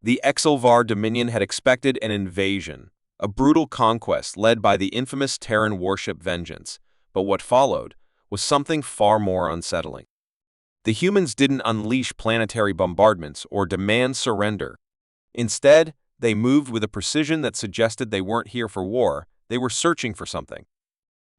The Exilvar Dominion had expected an invasion, a brutal conquest led by the infamous Terran warship Vengeance, but what followed was something far more unsettling. The humans didn't unleash planetary bombardments or demand surrender. Instead, they moved with a precision that suggested they weren't here for war, they were searching for something.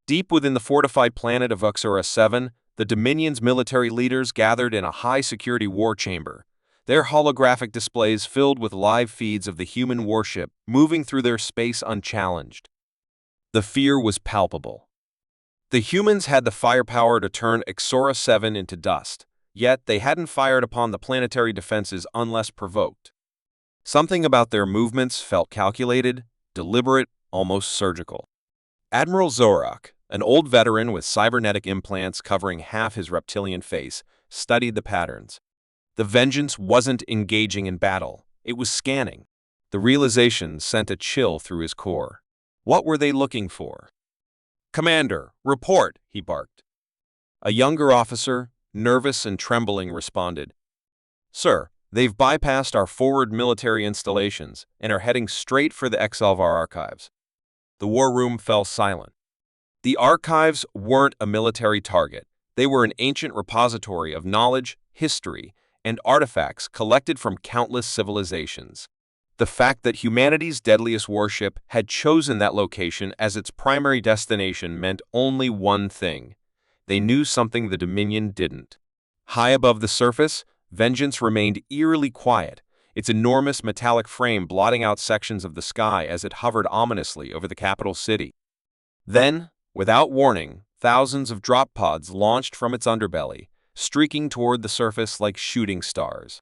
Deep within the fortified planet of Uxura 7, the Dominion's military leaders gathered in a high-security war chamber, their holographic displays filled with live feeds of the human warship moving through their space unchallenged. The fear was palpable. The humans had the firepower to turn Uxura 7 into dust, yet they hadn't fired upon the planetary defenses unless provoked. Something about their movements felt calculated, deliberate, almost surgical. Admiral Zorak, an old veteran with cybernetic implants covering half his reptilian face, studied the patterns. The Vengeance wasn't engaging in battle, it was scanning. The realization sent a chill through his core. What were they looking for? "Commander, report," he barked. A younger officer, nervous and trembling, responded. "Sir, they've bypassed our forward military installations and are heading straight for the Exilvar archives." The war room fell silent. The archives weren't a military target. They were an ancient repository of knowledge, history, and artifacts collected from countless civilizations. The fact that humanity's deadliest warship had chosen that location as its primary destination meant only one thing. They knew something the Dominion didn't. High above the surface, Vengeance remained eerily quiet, its enormous metallic frame blotting out sections of the sky as it hovered ominously over the capital city. Then, without warning, thousands of drop pods launched from its underbelly, streaking toward the surface like shooting stars.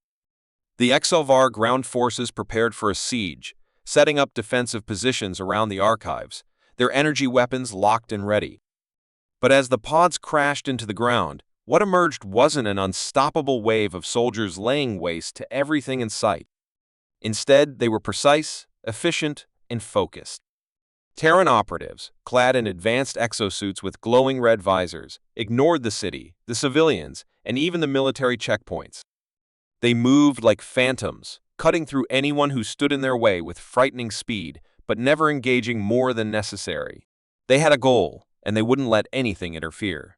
The Exilvar ground forces prepared for a siege, setting up defensive positions around the archives, their energy weapons locked and ready. But as the pods crashed into the ground, what emerged wasn't an unstoppable wave of soldiers laying waste to everything in sight. Instead, they were precise, efficient, and focused. Terran operatives, clad in advanced exosuits with glowing red visors, ignored the city, the civilians, and even the military checkpoints. They moved like phantoms, cutting through anyone who stood in their way with frightening speed, but never engaging more than necessary. They had a goal, and they wouldn't let anything interfere.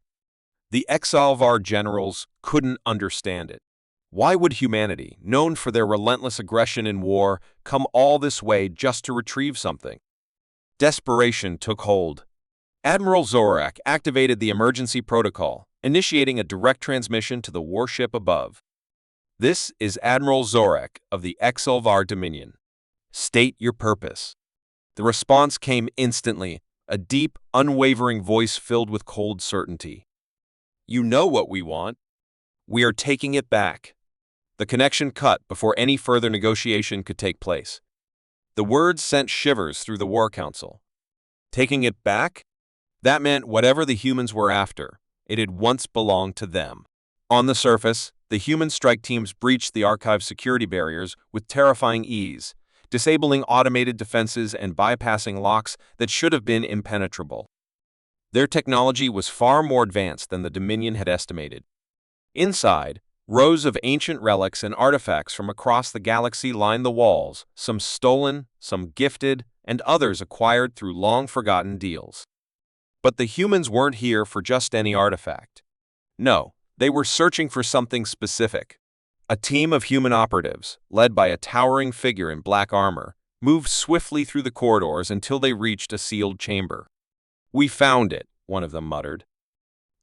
The Exilvar generals couldn't understand it. Why would humanity, known for their relentless aggression in war, come all this way just to retrieve something? Desperation took hold. Admiral Zorak activated the emergency protocol, initiating a direct transmission to the warship above. "This is Admiral Zorak of the Exilvar Dominion. State your purpose." The response came instantly, a deep, unwavering voice filled with cold certainty. "You know what we want. We are taking it back." The connection cut before any further negotiation could take place. The words sent shivers through the War Council. Taking it back? That meant whatever the humans were after, it had once belonged to them. On the surface, the human strike teams breached the archive security barriers with terrifying ease, disabling automated defenses and bypassing locks that should have been impenetrable. Their technology was far more advanced than the Dominion had estimated. Inside, rows of ancient relics and artifacts from across the galaxy lined the walls, some stolen, some gifted, and others acquired through long-forgotten deals. But the humans weren't here for just any artifact. No, they were searching for something specific. A team of human operatives, led by a towering figure in black armor, moved swiftly through the corridors until they reached a sealed chamber. "We found it," one of them muttered.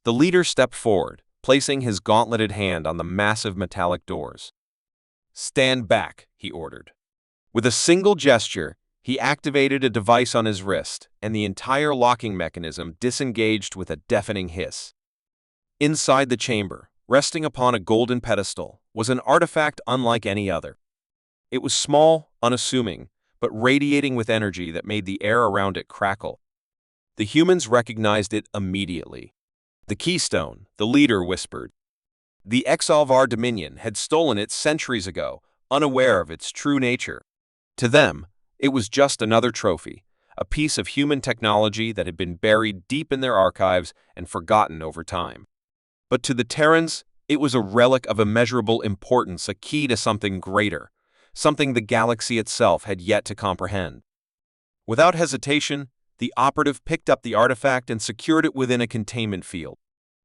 The leader stepped forward, placing his gauntleted hand on the massive metallic doors. "Stand back," he ordered. With a single gesture, he activated a device on his wrist, and the entire locking mechanism disengaged with a deafening hiss. Inside the chamber, resting upon a golden pedestal, was an artifact unlike any other. It was small, unassuming, but radiating with energy that made the air around it crackle. The humans recognized it immediately. "The keystone," the leader whispered. The Exilvar Dominion had stolen it centuries ago, unaware of its true nature. To them, it was just another trophy, a piece of human technology that had been buried deep in their archives and forgotten over time. But to the Terrans, it was a relic of immeasurable importance, a key to something greater, something the galaxy itself had yet to comprehend. Without hesitation, the operative picked up the artifact and secured it within a containment field.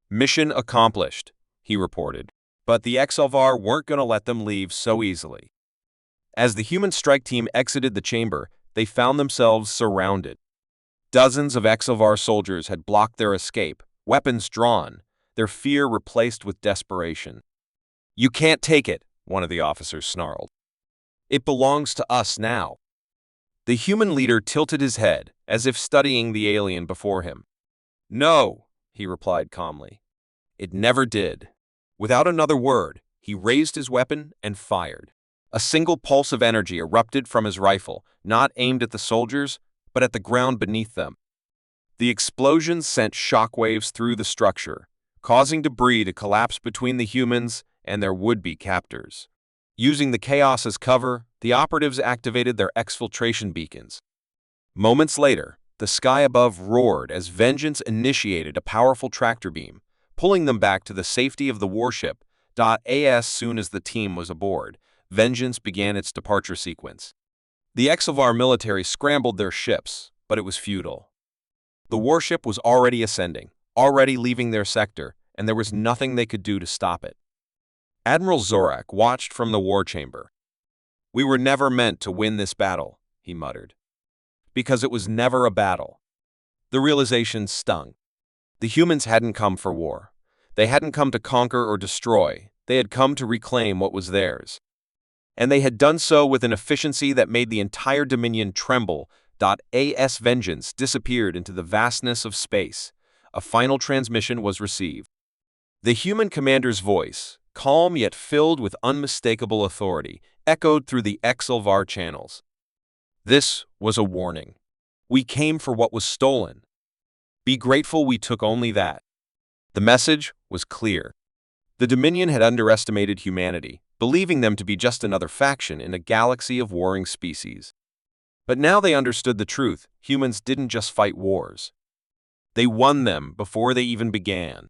"Mission accomplished," he reported. But the XLVAR weren't going to let them leave so easily. As the human strike team exited the chamber, they found themselves surrounded. Dozens of XLVAR soldiers had blocked their escape, weapons drawn, their fear replaced with desperation. "You can't take it," one of the officers snarled. "It belongs to us now." The human leader tilted his head, as if studying the alien before him. "No," he replied calmly. "It never did." Without another word, he raised his weapon and fired. A single pulse of energy erupted from his rifle, not aimed at the soldiers, but at the ground beneath them. The explosion sent shockwaves through the structure, causing debris to collapse between the humans and their would-be captors. Using the chaos as cover, the operatives activated their exfiltration beacons. Moments later, the sky above roared as Vengeance initiated a powerful tractor beam, pulling them back to the safety of the warship. As soon as the team was aboard, Vengeance began its departure sequence. The XLVAR military scrambled their ships, but it was futile. The warship was already ascending, already leaving their sector, and there was nothing they could do to stop it. Admiral Zorak watched from the war chamber. "We were never meant to win this battle," he muttered. Because it was never a battle. The realization stung. The humans hadn't come for war. They hadn't come to conquer or destroy. They had come to reclaim what was theirs. And they had done so with an efficiency that made the entire Dominion tremble. As Vengeance disappeared into the vastness of space, a final transmission was received. The human commander's voice, calm yet filled with unmistakable authority, echoed through the XLVAR channels. "This was a warning. We came for what was stolen. Be grateful we took only that." The message was clear. The Dominion had underestimated humanity, believing them to be just another faction in a galaxy of warring species. But now they understood the truth. Humans didn't just fight wars. They won them before they even began.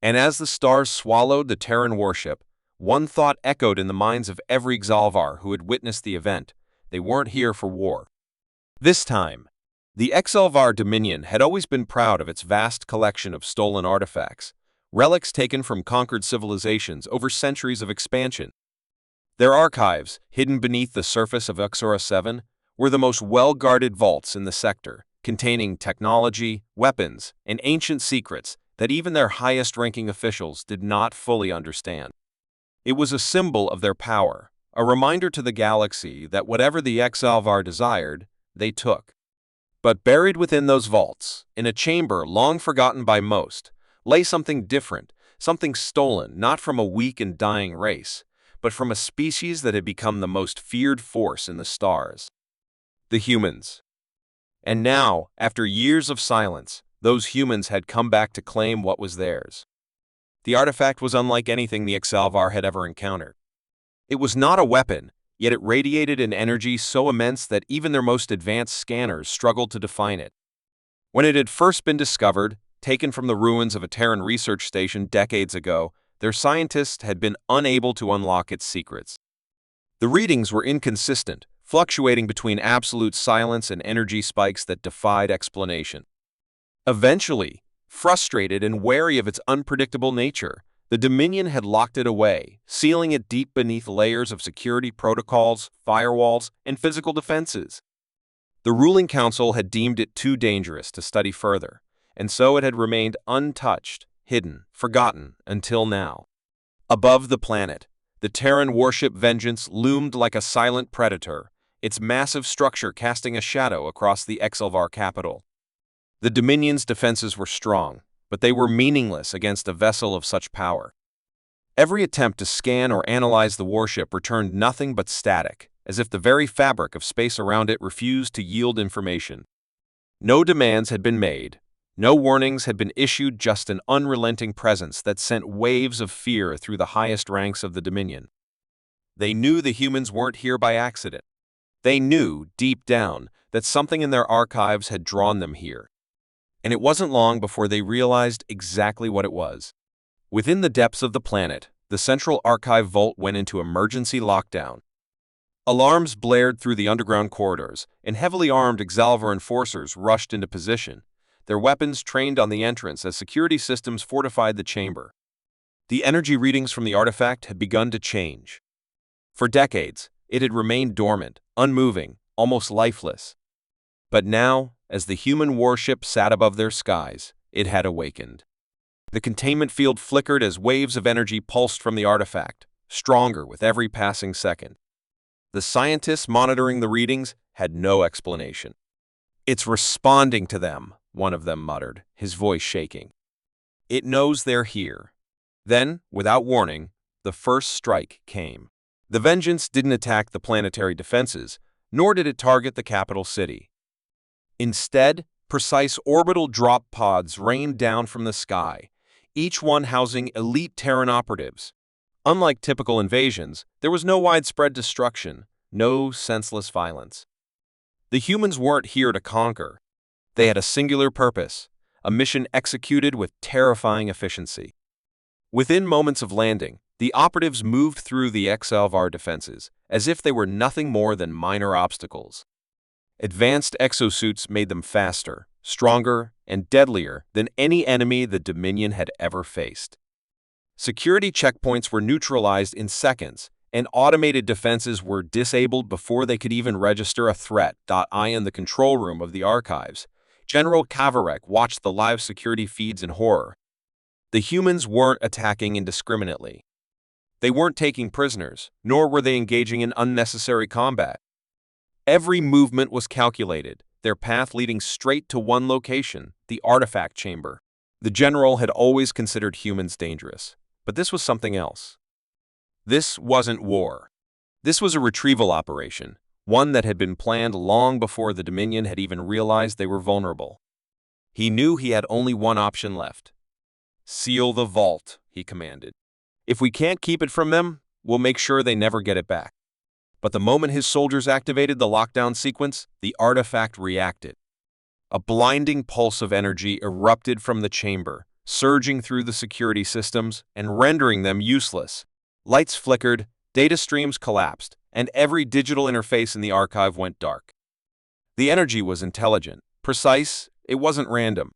And as the stars swallowed the Terran Warship, one thought echoed in the minds of every XLVAR who had witnessed the event. They weren't here for war. This time, the XLVAR Dominion had always been proud of its vast collection of stolen artifacts, relics taken from conquered civilizations over centuries of expansion. Their archives, hidden beneath the surface of Uxora 7, were the most well-guarded vaults in the sector, containing technology, weapons, and ancient secrets that even their highest-ranking officials did not fully understand. It was a symbol of their power, a reminder to the galaxy that whatever the XLVAR desired, they took. But buried within those vaults, in a chamber long forgotten by most, lay something different, something stolen not from a weak and dying race, but from a species that had become the most feared force in the stars. The humans. And now, after years of silence, those humans had come back to claim what was theirs. The artifact was unlike anything the XLVAR had ever encountered. It was not a weapon, yet it radiated an energy so immense that even their most advanced scanners struggled to define it. When it had first been discovered, taken from the ruins of a Terran research station decades ago, their scientists had been unable to unlock its secrets. The readings were inconsistent, fluctuating between absolute silence and energy spikes that defied explanation. Eventually, frustrated and wary of its unpredictable nature, the Dominion had locked it away, sealing it deep beneath layers of security protocols, firewalls, and physical defenses. The ruling council had deemed it too dangerous to study further, and so it had remained untouched, hidden, forgotten, until now. Above the planet, the Terran Warship Vengeance loomed like a silent predator, its massive structure casting a shadow across the XLVAR capital. The Dominion's defenses were strong, but they were meaningless against a vessel of such power. Every attempt to scan or analyze the warship returned nothing but static, as if the very fabric of space around it refused to yield information. No demands had been made, no warnings had been issued, just an unrelenting presence that sent waves of fear through the highest ranks of the Dominion. They knew the humans weren't here by accident. They knew, deep down, that something in their archives had drawn them here. And it wasn't long before they realized exactly what it was. Within the depths of the planet, the central archive vault went into emergency lockdown. Alarms blared through the underground corridors, and heavily armed Exalvar enforcers rushed into position, their weapons trained on the entrance as security systems fortified the chamber. The energy readings from the artifact had begun to change. For decades, it had remained dormant, unmoving, almost lifeless. But now, as the human warship sat above their skies, it had awakened. The containment field flickered as waves of energy pulsed from the artifact, stronger with every passing second. The scientists monitoring the readings had no explanation. "It's responding to them," one of them muttered, his voice shaking. "It knows they're here." Then, without warning, the first strike came. The Vengeance didn't attack the planetary defenses, nor did it target the capital city. Instead, precise orbital drop pods rained down from the sky, each one housing elite Terran operatives. Unlike typical invasions, there was no widespread destruction, no senseless violence. The humans weren't here to conquer. They had a singular purpose, a mission executed with terrifying efficiency. Within moments of landing, the operatives moved through the Exalvar defenses, as if they were nothing more than minor obstacles. Advanced exosuits made them faster, stronger, and deadlier than any enemy the Dominion had ever faced. Security checkpoints were neutralized in seconds, and automated defenses were disabled before they could even register a threat. In the control room of the archives, General Kavarek watched the live security feeds in horror. The humans weren't attacking indiscriminately. They weren't taking prisoners, nor were they engaging in unnecessary combat. Every movement was calculated, their path leading straight to one location, the artifact chamber. The general had always considered humans dangerous, but this was something else. This wasn't war. This was a retrieval operation, one that had been planned long before the Dominion had even realized they were vulnerable. He knew he had only one option left. "Seal the vault," he commanded. "If we can't keep it from them, we'll make sure they never get it back." But the moment his soldiers activated the lockdown sequence, the artifact reacted. A blinding pulse of energy erupted from the chamber, surging through the security systems and rendering them useless. Lights flickered, data streams collapsed, and every digital interface in the archive went dark. The energy was intelligent, precise, it wasn't random.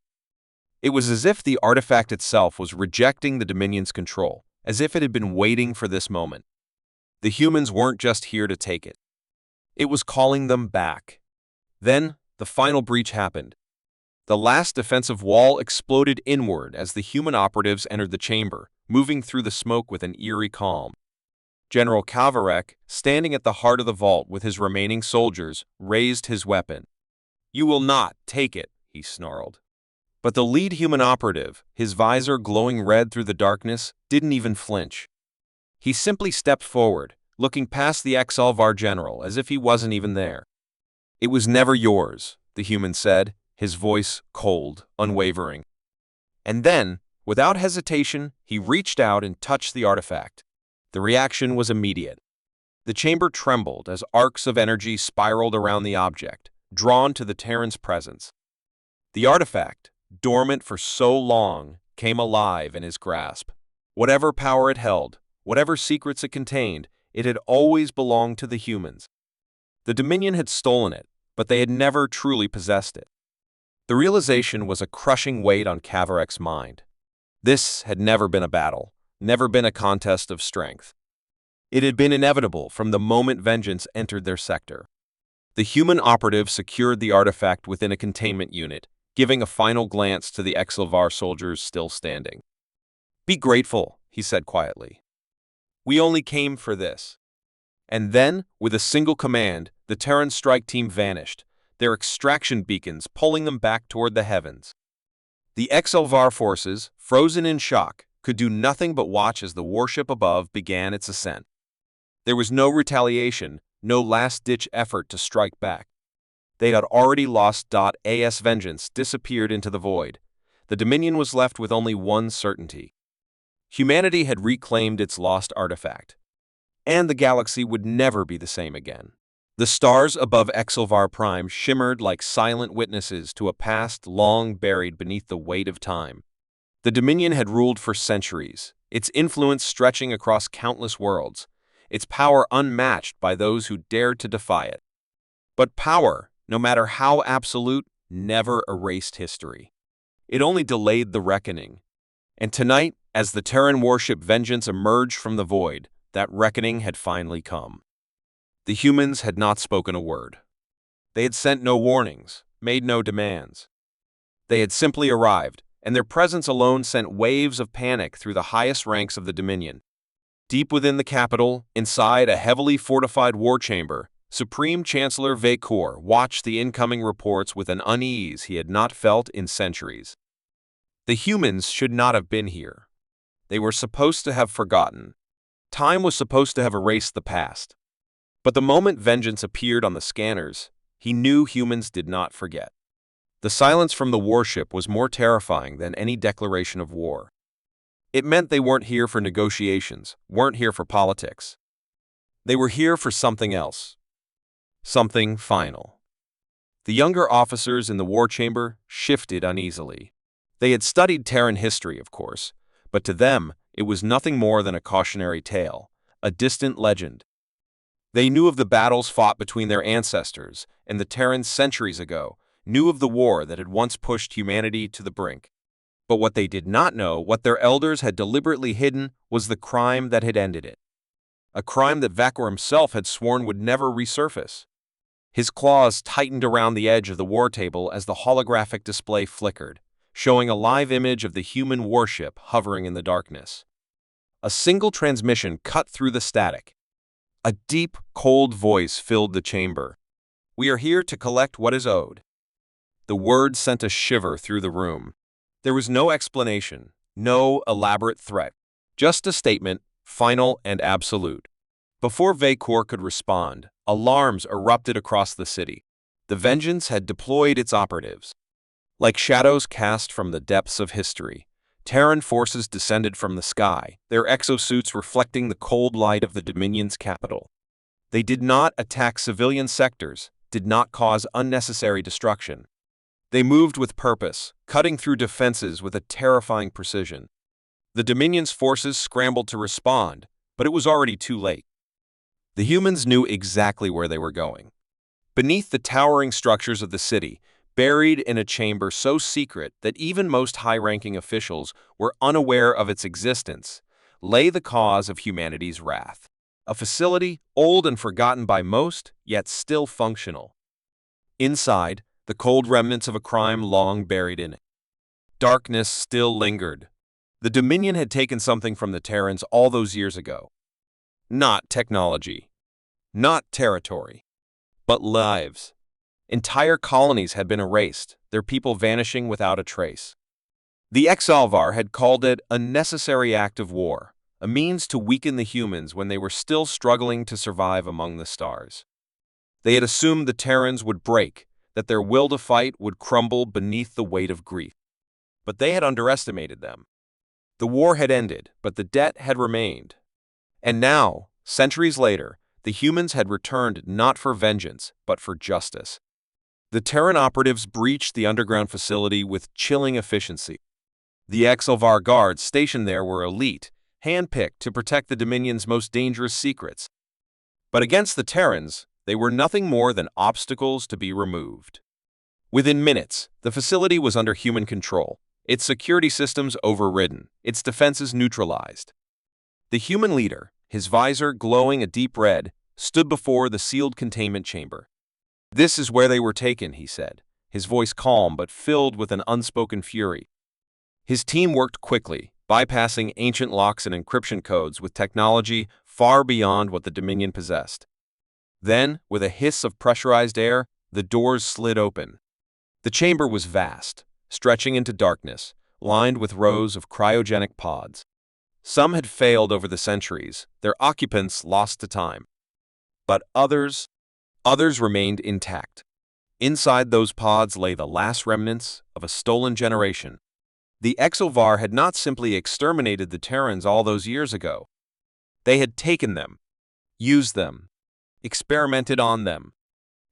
It was as if the artifact itself was rejecting the Dominion's control, as if it had been waiting for this moment. The humans weren't just here to take it. It was calling them back. Then, the final breach happened. The last defensive wall exploded inward as the human operatives entered the chamber, moving through the smoke with an eerie calm. General Kavarek, standing at the heart of the vault with his remaining soldiers, raised his weapon. "You will not take it," he snarled. But the lead human operative, his visor glowing red through the darkness, didn't even flinch. He simply stepped forward, looking past the Exalvar general as if he wasn't even there. "It was never yours," the human said, his voice cold, unwavering. And then, without hesitation, he reached out and touched the artifact. The reaction was immediate. The chamber trembled as arcs of energy spiraled around the object, drawn to the Terran's presence. The artifact, dormant for so long, came alive in his grasp. Whatever power it held, whatever secrets it contained, it had always belonged to the humans. The Dominion had stolen it, but they had never truly possessed it. The realization was a crushing weight on Kavarek's mind. This had never been a battle, never been a contest of strength. It had been inevitable from the moment Vengeance entered their sector. The human operative secured the artifact within a containment unit, giving a final glance to the Exalvar soldiers still standing. "Be grateful," he said quietly. "We only came for this." And then, with a single command, the Terran strike team vanished, their extraction beacons pulling them back toward the heavens. The Exalvar forces, frozen in shock, could do nothing but watch as the warship above began its ascent. There was no retaliation, no last-ditch effort to strike back. They had already lost. As Vengeance disappeared into the void, the Dominion was left with only one certainty. Humanity had reclaimed its lost artifact, and the galaxy would never be the same again. The stars above Exalvar Prime shimmered like silent witnesses to a past long buried beneath the weight of time. The Dominion had ruled for centuries, its influence stretching across countless worlds, its power unmatched by those who dared to defy it. But power, no matter how absolute, never erased history. It only delayed the reckoning. And tonight, as the Terran warship Vengeance emerged from the void, that reckoning had finally come. The humans had not spoken a word. They had sent no warnings, made no demands. They had simply arrived, and their presence alone sent waves of panic through the highest ranks of the Dominion. Deep within the capital, inside a heavily fortified war chamber, Supreme Chancellor Vekor watched the incoming reports with an unease he had not felt in centuries. The humans should not have been here. They were supposed to have forgotten. Time was supposed to have erased the past. But the moment Vengeance appeared on the scanners, he knew humans did not forget. The silence from the warship was more terrifying than any declaration of war. It meant they weren't here for negotiations, weren't here for politics. They were here for something else. Something final. The younger officers in the war chamber shifted uneasily. They had studied Terran history, of course, but to them it was nothing more than a cautionary tale, a distant legend. They knew of the battles fought between their ancestors and the Terrans centuries ago, knew of the war that had once pushed humanity to the brink. But what they did not know, what their elders had deliberately hidden, was the crime that had ended it. A crime that Vekor himself had sworn would never resurface. His claws tightened around the edge of the war table as the holographic display flickered, showing a live image of the human warship hovering in the darkness. A single transmission cut through the static. A deep, cold voice filled the chamber. "We are here to collect what is owed." The words sent a shiver through the room. There was no explanation, no elaborate threat, just a statement, final and absolute. Before Vekor could respond, alarms erupted across the city. The Vengeance had deployed its operatives. Like shadows cast from the depths of history, Terran forces descended from the sky, their exosuits reflecting the cold light of the Dominion's capital. They did not attack civilian sectors, did not cause unnecessary destruction. They moved with purpose, cutting through defenses with a terrifying precision. The Dominion's forces scrambled to respond, but it was already too late. The humans knew exactly where they were going. Beneath the towering structures of the city, buried in a chamber so secret that even most high-ranking officials were unaware of its existence, lay the cause of humanity's wrath. A facility old and forgotten by most, yet still functional. Inside, the cold remnants of a crime long buried in it. Darkness still lingered. The Dominion had taken something from the Terrans all those years ago. Not technology, not territory, but lives. Entire colonies had been erased, their people vanishing without a trace. The Exalvar had called it a necessary act of war, a means to weaken the humans when they were still struggling to survive among the stars. They had assumed the Terrans would break, that their will to fight would crumble beneath the weight of grief. But they had underestimated them. The war had ended, but the debt had remained. And now, centuries later, the humans had returned not for vengeance, but for justice. The Terran operatives breached the underground facility with chilling efficiency. The Exalvar guards stationed there were elite, handpicked to protect the Dominion's most dangerous secrets. But against the Terrans, they were nothing more than obstacles to be removed. Within minutes, the facility was under human control, its security systems overridden, its defenses neutralized. The human leader, his visor glowing a deep red, stood before the sealed containment chamber. "This is where they were taken," he said, his voice calm but filled with an unspoken fury. His team worked quickly, bypassing ancient locks and encryption codes with technology far beyond what the Dominion possessed. Then, with a hiss of pressurized air, the doors slid open. The chamber was vast, stretching into darkness, lined with rows of cryogenic pods. Some had failed over the centuries, their occupants lost to time. But others remained intact. Inside those pods lay the last remnants of a stolen generation. The Exalvar had not simply exterminated the Terrans all those years ago. They had taken them, used them, experimented on them.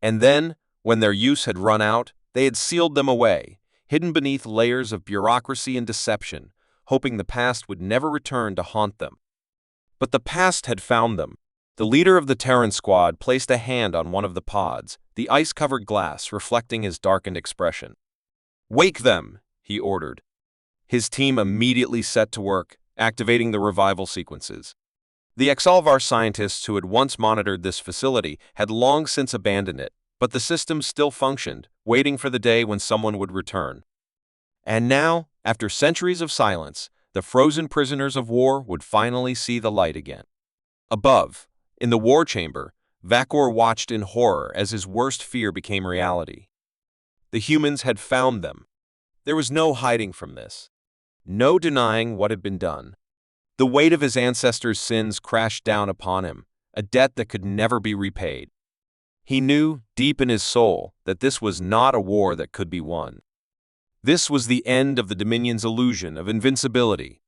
And then, when their use had run out, they had sealed them away, hidden beneath layers of bureaucracy and deception, hoping the past would never return to haunt them. But the past had found them. The leader of the Terran squad placed a hand on one of the pods, the ice-covered glass reflecting his darkened expression. "Wake them!" he ordered. His team immediately set to work, activating the revival sequences. The HFY scientists who had once monitored this facility had long since abandoned it, but the system still functioned, waiting for the day when someone would return. And now, after centuries of silence, the frozen prisoners of war would finally see the light again. Above, in the war chamber, Vakor watched in horror as his worst fear became reality. The humans had found them. There was no hiding from this. No denying what had been done. The weight of his ancestors' sins crashed down upon him, a debt that could never be repaid. He knew, deep in his soul, that this was not a war that could be won. This was the end of the Dominion's illusion of invincibility.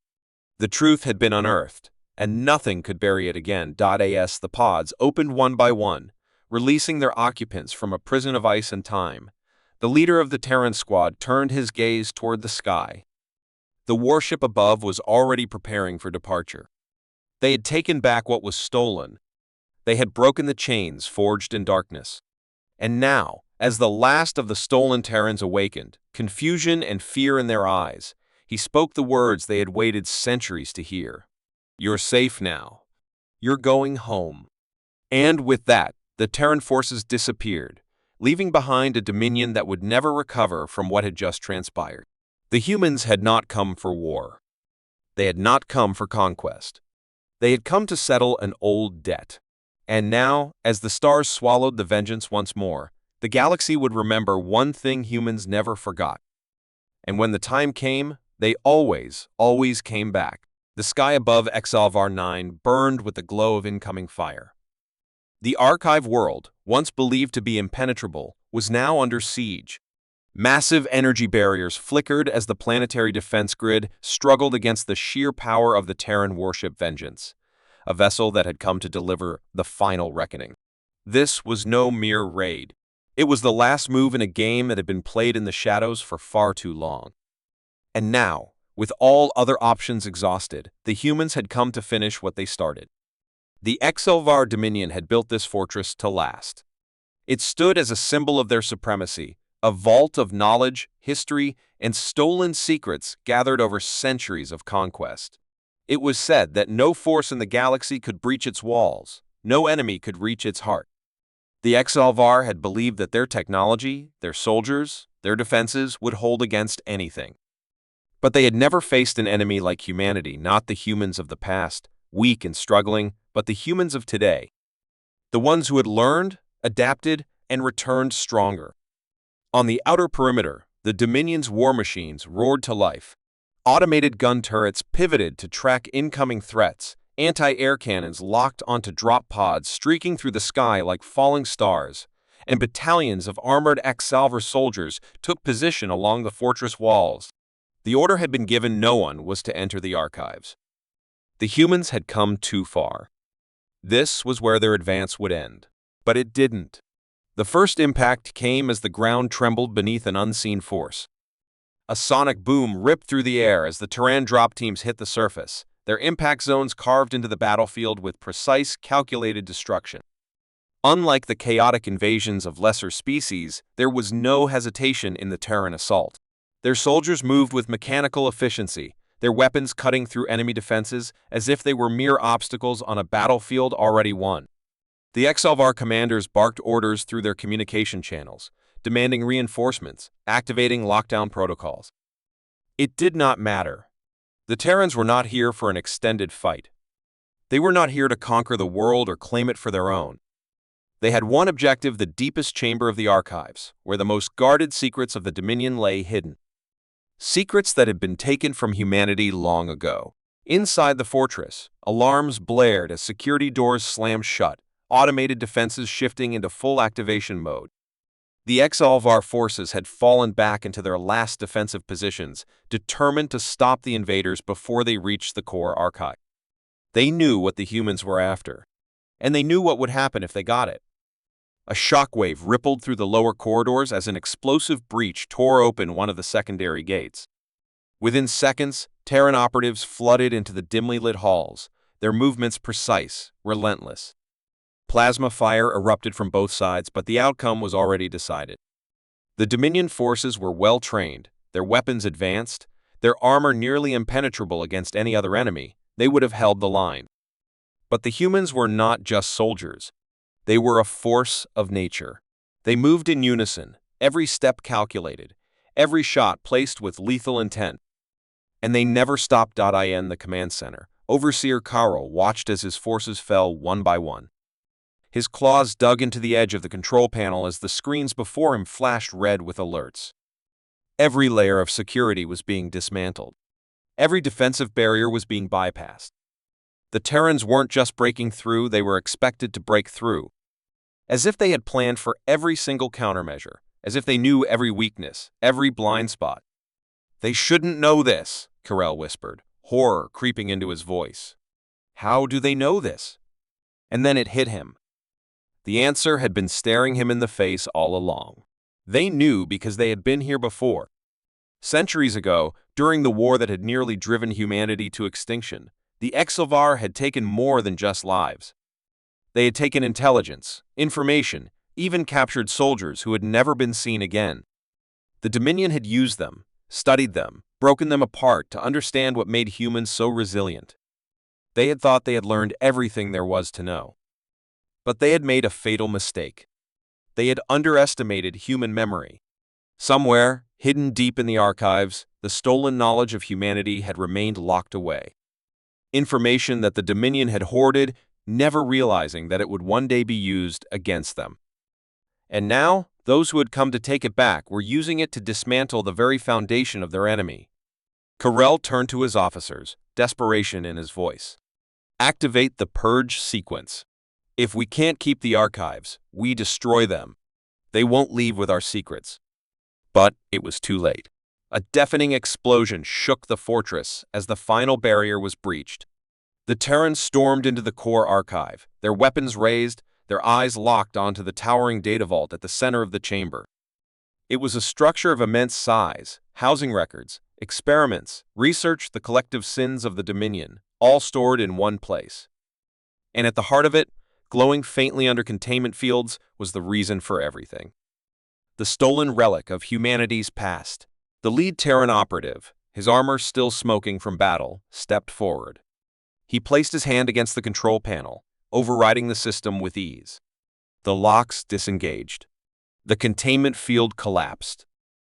The truth had been unearthed, and nothing could bury it again. As the pods opened one by one, releasing their occupants from a prison of ice and time, the leader of the Terran squad turned his gaze toward the sky. The warship above was already preparing for departure. They had taken back what was stolen. They had broken the chains forged in darkness. And now, as the last of the stolen Terrans awakened, confusion and fear in their eyes, he spoke the words they had waited centuries to hear. "You're safe now. You're going home." And with that, the Terran forces disappeared, leaving behind a Dominion that would never recover from what had just transpired. The humans had not come for war. They had not come for conquest. They had come to settle an old debt. And now, as the stars swallowed the vengeance once more, the galaxy would remember one thing humans never forgot. And when the time came, they always came back. The sky above HFY 9 burned with the glow of incoming fire. The archive world, once believed to be impenetrable, was now under siege. Massive energy barriers flickered as the planetary defense grid struggled against the sheer power of the Terran Warship Vengeance, a vessel that had come to deliver the final reckoning. This was no mere raid. It was the last move in a game that had been played in the shadows for far too long. And now, with all other options exhausted, the humans had come to finish what they started. The HFY Dominion had built this fortress to last. It stood as a symbol of their supremacy, a vault of knowledge, history, and stolen secrets gathered over centuries of conquest. It was said that no force in the galaxy could breach its walls, no enemy could reach its heart. The HFY had believed that their technology, their soldiers, their defenses would hold against anything. But they had never faced an enemy like humanity, not the humans of the past, weak and struggling, but the humans of today. The ones who had learned, adapted, and returned stronger. On the outer perimeter, the Dominion's war machines roared to life. Automated gun turrets pivoted to track incoming threats, anti-air cannons locked onto drop pods streaking through the sky like falling stars, and battalions of armored HFY soldiers took position along the fortress walls. The order had been given: no one was to enter the archives. The humans had come too far. This was where their advance would end. But it didn't. The first impact came as the ground trembled beneath an unseen force. A sonic boom ripped through the air as the Terran drop teams hit the surface, their impact zones carved into the battlefield with precise, calculated destruction. Unlike the chaotic invasions of lesser species, there was no hesitation in the Terran assault. Their soldiers moved with mechanical efficiency, their weapons cutting through enemy defenses as if they were mere obstacles on a battlefield already won. The HFY commanders barked orders through their communication channels, demanding reinforcements, activating lockdown protocols. It did not matter. The Terrans were not here for an extended fight. They were not here to conquer the world or claim it for their own. They had one objective: the deepest chamber of the archives, where the most guarded secrets of the Dominion lay hidden. Secrets that had been taken from humanity long ago. Inside the fortress, alarms blared as security doors slammed shut, automated defenses shifting into full activation mode. The HFY forces had fallen back into their last defensive positions, determined to stop the invaders before they reached the core archive. They knew what the humans were after, and they knew what would happen if they got it. A shockwave rippled through the lower corridors as an explosive breach tore open one of the secondary gates. Within seconds, Terran operatives flooded into the dimly lit halls, their movements precise, relentless. Plasma fire erupted from both sides, but the outcome was already decided. The Dominion forces were well trained, their weapons advanced, their armor nearly impenetrable against any other enemy. They would have held the line. But the humans were not just soldiers. They were a force of nature. They moved in unison, every step calculated, every shot placed with lethal intent. And they never stopped. In the command center, Overseer Carl watched as his forces fell one by one. His claws dug into the edge of the control panel as the screens before him flashed red with alerts. Every layer of security was being dismantled. Every defensive barrier was being bypassed. The Terrans weren't just breaking through, they were expected to break through. As if they had planned for every single countermeasure, as if they knew every weakness, every blind spot. "They shouldn't know this," Carell whispered, horror creeping into his voice. How do they know this? And then it hit him. The answer had been staring him in the face all along. They knew because they had been here before. Centuries ago, during the war that had nearly driven humanity to extinction, the Exilvar had taken more than just lives. They had taken intelligence, information, even captured soldiers who had never been seen again. The Dominion had used them, studied them, broken them apart to understand what made humans so resilient. They had thought they had learned everything there was to know. But they had made a fatal mistake. They had underestimated human memory. Somewhere, hidden deep in the archives, the stolen knowledge of humanity had remained locked away. Information that the Dominion had hoarded, never realizing that it would one day be used against them. And now, those who had come to take it back were using it to dismantle the very foundation of their enemy. Carell turned to his officers, desperation in his voice. "Activate the purge sequence. If we can't keep the archives, we destroy them. They won't leave with our secrets." But it was too late. A deafening explosion shook the fortress as the final barrier was breached. The Terrans stormed into the core archive, their weapons raised, their eyes locked onto the towering data vault at the center of the chamber. It was a structure of immense size, housing records, experiments, research, the collective sins of the Dominion, all stored in one place. And at the heart of it, glowing faintly under containment fields, was the reason for everything. The stolen relic of humanity's past. The lead Terran operative, his armor still smoking from battle, stepped forward. He placed his hand against the control panel, overriding the system with ease. The locks disengaged. The containment field collapsed.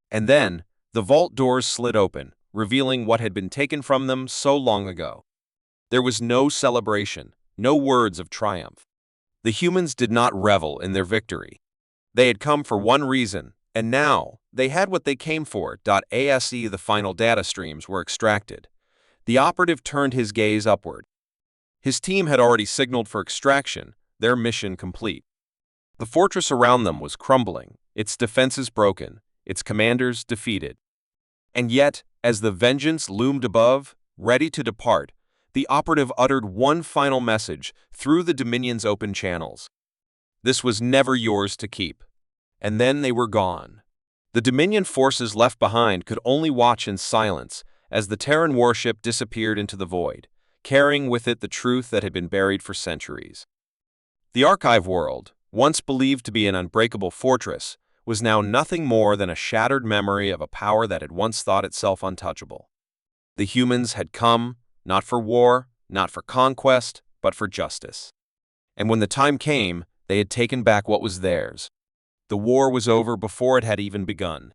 And then, the vault doors slid open, revealing what had been taken from them so long ago. There was no celebration, no words of triumph. The humans did not revel in their victory. They had come for one reason, and now they had what they came for. ASE the final data streams were extracted. The operative turned his gaze upward. His team had already signaled for extraction, their mission complete. The fortress around them was crumbling, its defenses broken, its commanders defeated. And yet, as the vengeance loomed above, ready to depart, the operative uttered one final message through the Dominion's open channels. This was never yours to keep. And then they were gone. The Dominion forces left behind could only watch in silence as the Terran Warship disappeared into the void, carrying with it the truth that had been buried for centuries. The archive world, once believed to be an unbreakable fortress, was now nothing more than a shattered memory of a power that had once thought itself untouchable. The humans had come, not for war, not for conquest, but for justice. And when the time came, they had taken back what was theirs. The war was over before it had even begun.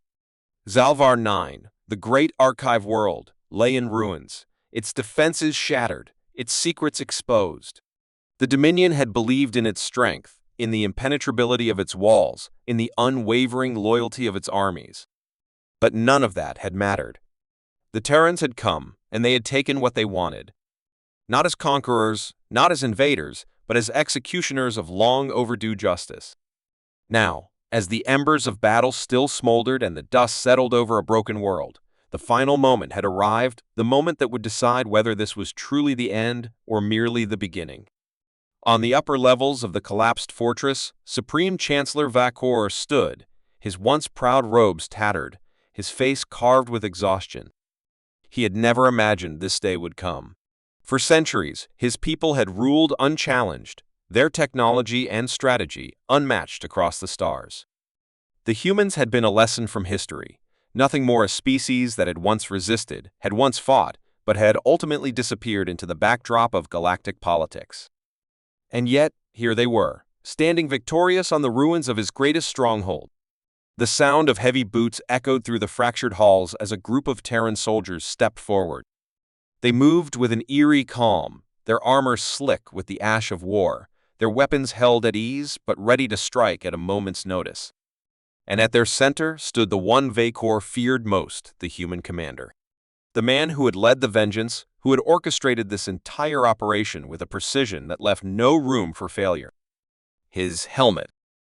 Zalvar 9, the great archive world, lay in ruins, its defenses shattered, its secrets exposed. The Dominion had believed in its strength, in the impenetrability of its walls, in the unwavering loyalty of its armies. But none of that had mattered. The Terrans had come, and they had taken what they wanted. Not as conquerors, not as invaders, but as executioners of long overdue justice. Now, as the embers of battle still smoldered and the dust settled over a broken world, the final moment had arrived, the moment that would decide whether this was truly the end or merely the beginning. On the upper levels of the collapsed fortress, Supreme Chancellor Vakor stood, his once proud robes tattered, his face carved with exhaustion. He had never imagined this day would come. For centuries, his people had ruled unchallenged, their technology and strategy unmatched across the stars. The humans had been a lesson from history, nothing more a species that had once resisted, had once fought, but had ultimately disappeared into the backdrop of galactic politics. And yet, here they were, standing victorious on the ruins of his greatest stronghold. The sound of heavy boots echoed through the fractured halls as a group of Terran soldiers stepped forward. They moved with an eerie calm, their armor slick with the ash of war, their weapons held at ease but ready to strike at a moment's notice. And at their center stood the one Vacor feared most, the human commander. The man who had led the vengeance, who had orchestrated this entire operation with a precision that left no room for failure. His helmet,